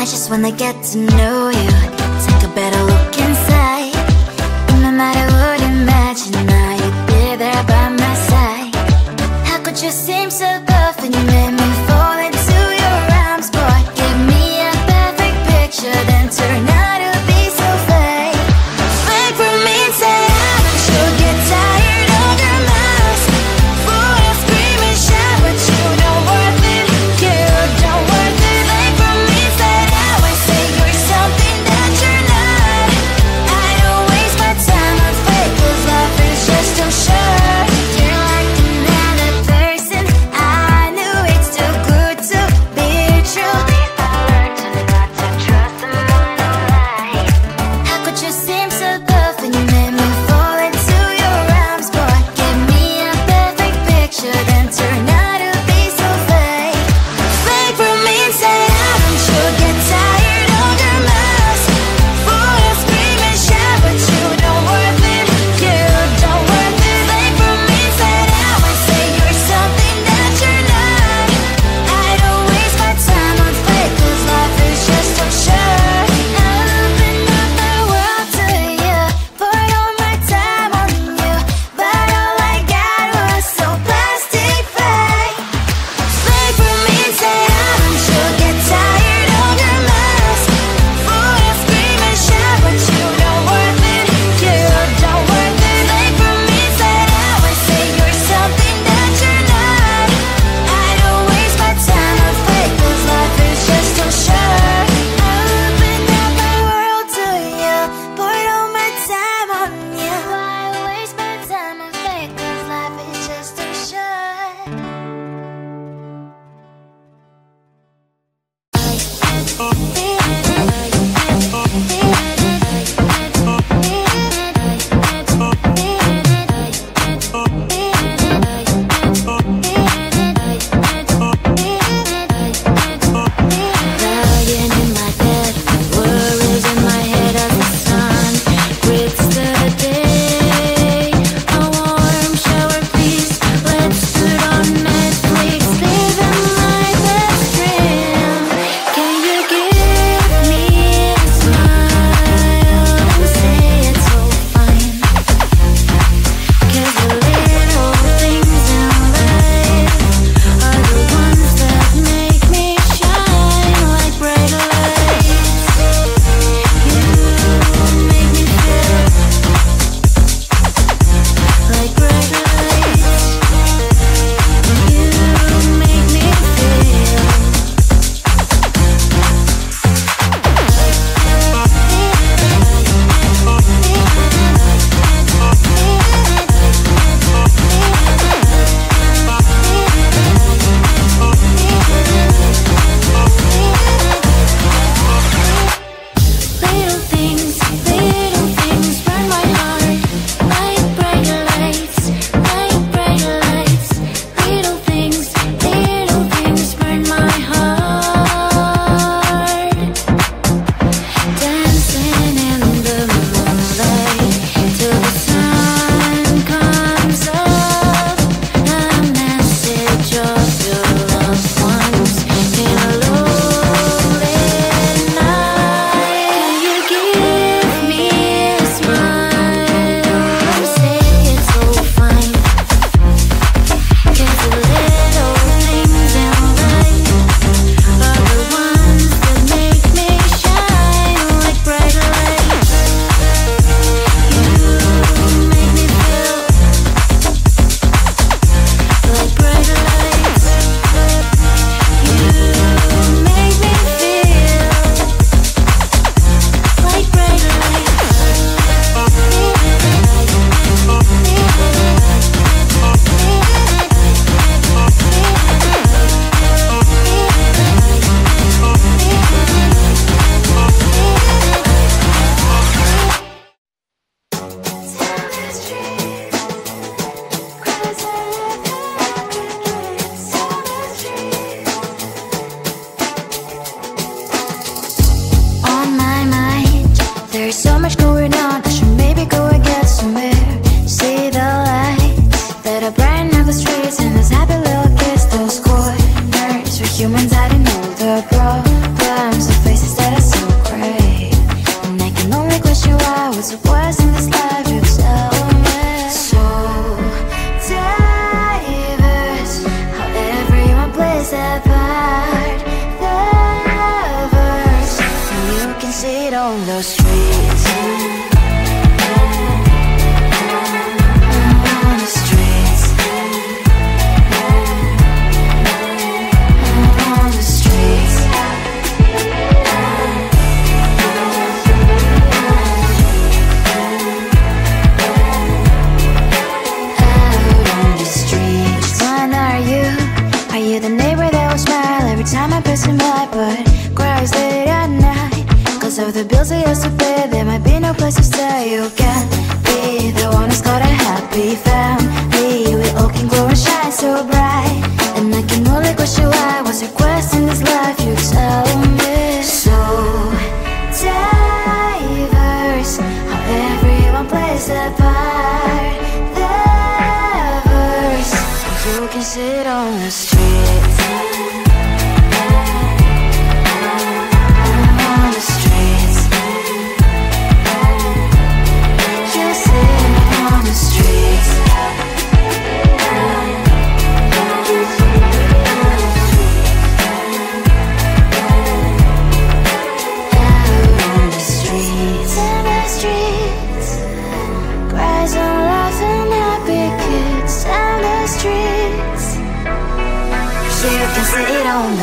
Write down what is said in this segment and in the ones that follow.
just wanna get to know you. Take a better look inside. No matter what, imagine now you'd be there by my side. How could you seem so perfect? You made me fall into your arms, boy. Give me a perfect picture, then turn out to be so fake. Fake for me, say I should get tired of your mouth. Boy, I scream and shout, but you don't worth it. You don't worth it. Fake for me, say I would say you're something that you're not. I don't waste my time on fake, 'cause life is just too short. You're like another person. I knew it's too good to be true. I learned to not to trust someone who lies. How could you seem so perfect? You made me fall into your arms, boy. Give me a perfect picture, then turn out to be so fake. Fake for me, say I should get tired of your mouth. Boy, I scream and shout, but you don't worth it. You don't worth it. Fake for me, say I would say you're something that you're not. I don't waste my time on fake, 'cause life is just too short. I open up my world to you, poured all my time on you, but all I got was so plastic fake. Fake for me, say I should get tired of your mouth. Boy, I scream and shout, but you don't worth it. You don't worth it. Fake for me, say I would say you're something that you're not. I don't waste my time on fake, 'cause life is just too short. I open up my world to you, poured all my time on you. Why waste my time on fake, 'cause life is just too short. Lying in my bed, worries in my head as the sun greets the day. A warm shower, please. Let's put on Netflix, living my best dream. Can you give me a smile and say it's all fine? 'Cause the little things in life are the ones that make me shine like bright lights. You make me feel like bright lights. You make me feel. Little things burn my heart like bright lights, like bright lights. Little things burn my heart. Dancing in the moonlight till the sun comes up. A message of your loved ones in a lonely night. Can you give me a smile and say it's all fine? 'Cause the little things in life are the ones that make me shine like bright lights. You make me feel like bright lights. You make me feel like bright On my mind, there's so much going on. I should maybe go and get some air. See the lights that are brighten up the streets, and those happy little kids, those corners where humans hiding all the problems, the faces that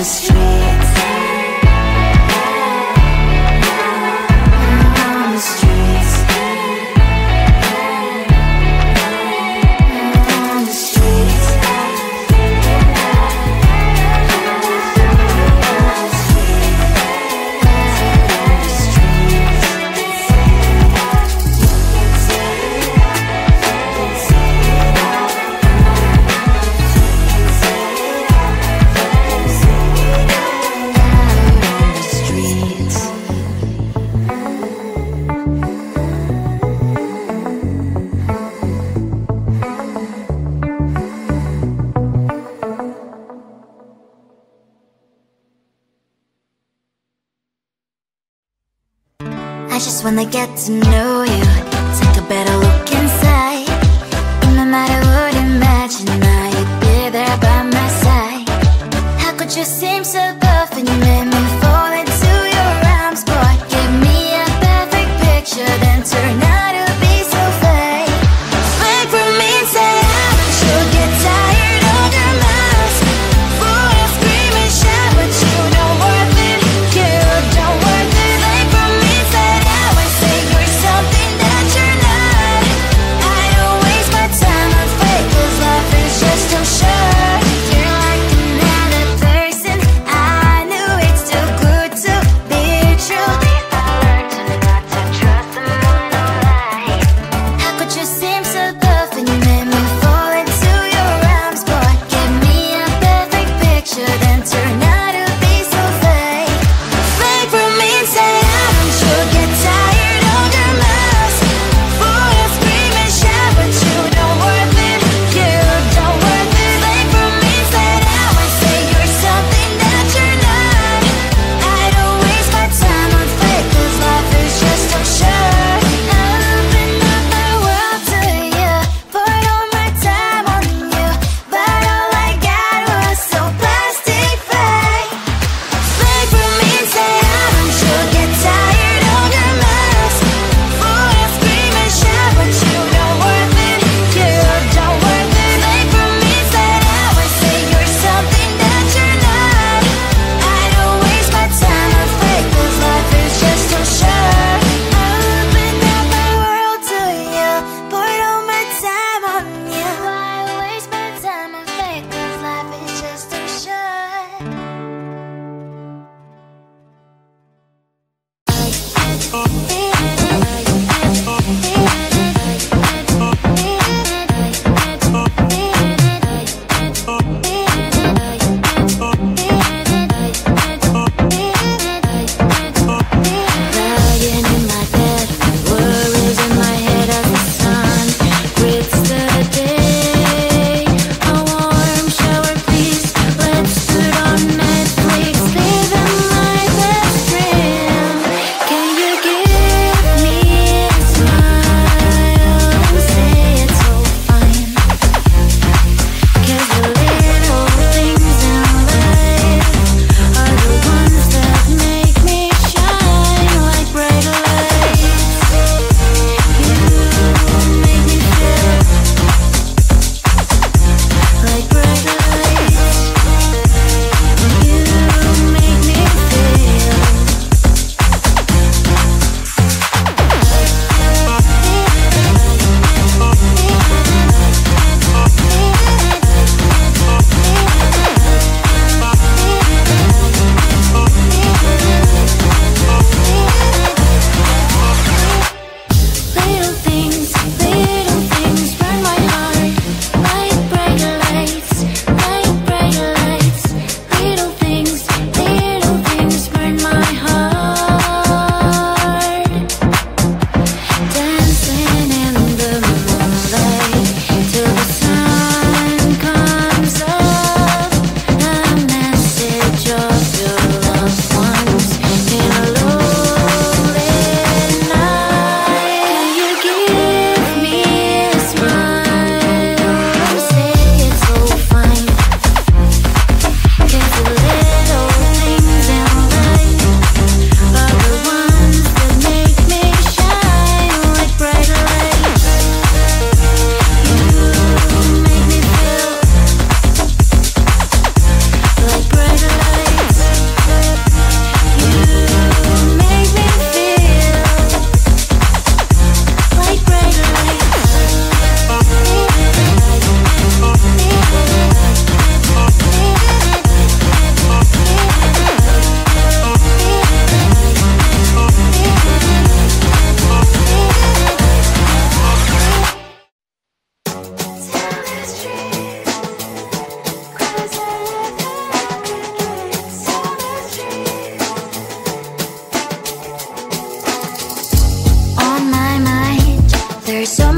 the streets. On the streets. On the streets. I just wanna get to know you, take a better look inside. And no matter what, imagine now you'd be there by my side. How could you seem so perfect? You made me fall into your arms, boy. Give me a perfect picture, then turn out to be so fake. Fake from me, say haven't you get tired of your mouth? Full of scream and shout, but you don't worth it. You don't worth it. Fake from me, say something that you're not. I don't waste my time on fake, 'cause life is just too short. You're like another person. I knew it's too good to be true. I learned not to trust someone no lie. How could you seem so perfect? You made me fall into your arms, boy. Give me a perfect picture, then turn out to be so fake. Fake from me, say haven't you get tired of your mouth? Full of scream and shout, but you don't worth it. You don't worth it. Fake from me, say now I say you're something that you're not. I don't waste my time on fake, 'cause life is just too short. I open up my world to you, put all my time on you, but all I got was so plastic fake. Fake from me, say haven't you get tired of your mouth? Full of scream and shout, but you don't worth it. You don't worth it. Fake from me, say now I say you're something that you're not. I don't waste my time on fake, 'cause life is just too short. I open up my world to you, put all my time on you. Why waste my time on fake, 'cause life is just too short. Lying in my bed, worries in my head as the sun greets the day. A warm shower, please. Let's put on Netflix, living my best dream. Can you give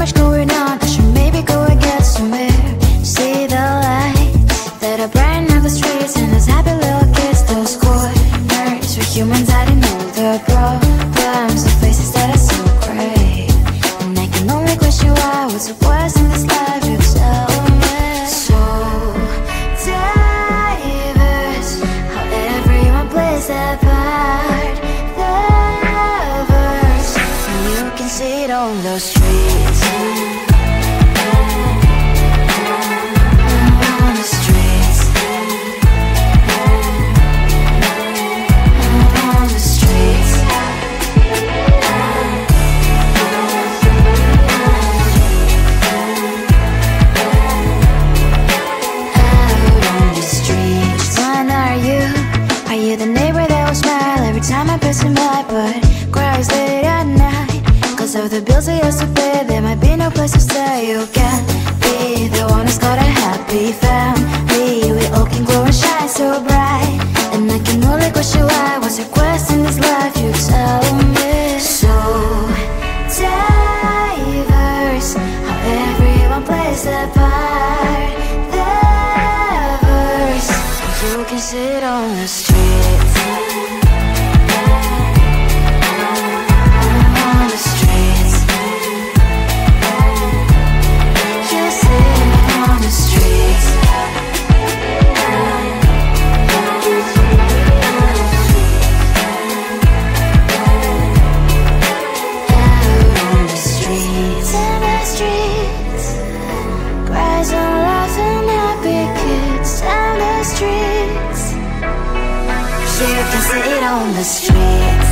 much going on, I should maybe go and get somewhere. See the lights that are brighten up the streets, and those happy little kids, those corners where humans hiding all the problems, the faces that are so great. And I can only question why, what's the worst in this life, you tell me. So diverse, how everyone plays their part. The verse, and you can see it on the streets. On the streets. On the streets. When are you? Are you the neighbor that will smile every time I pass him by, but cries late at night? Cause of the bills I used to pay, there might be no place to stay. You can be the one who's got a happy family. We all can glow and shine so bright, and I can only question why, what's your quest in this life, you tell me. So diverse, how everyone plays their part. You can sit on the streets. On the streets. You sit on the streets. Out on the streets. In the streets. Cries and laughing happy kids. Down the streets. You can sit on the streets.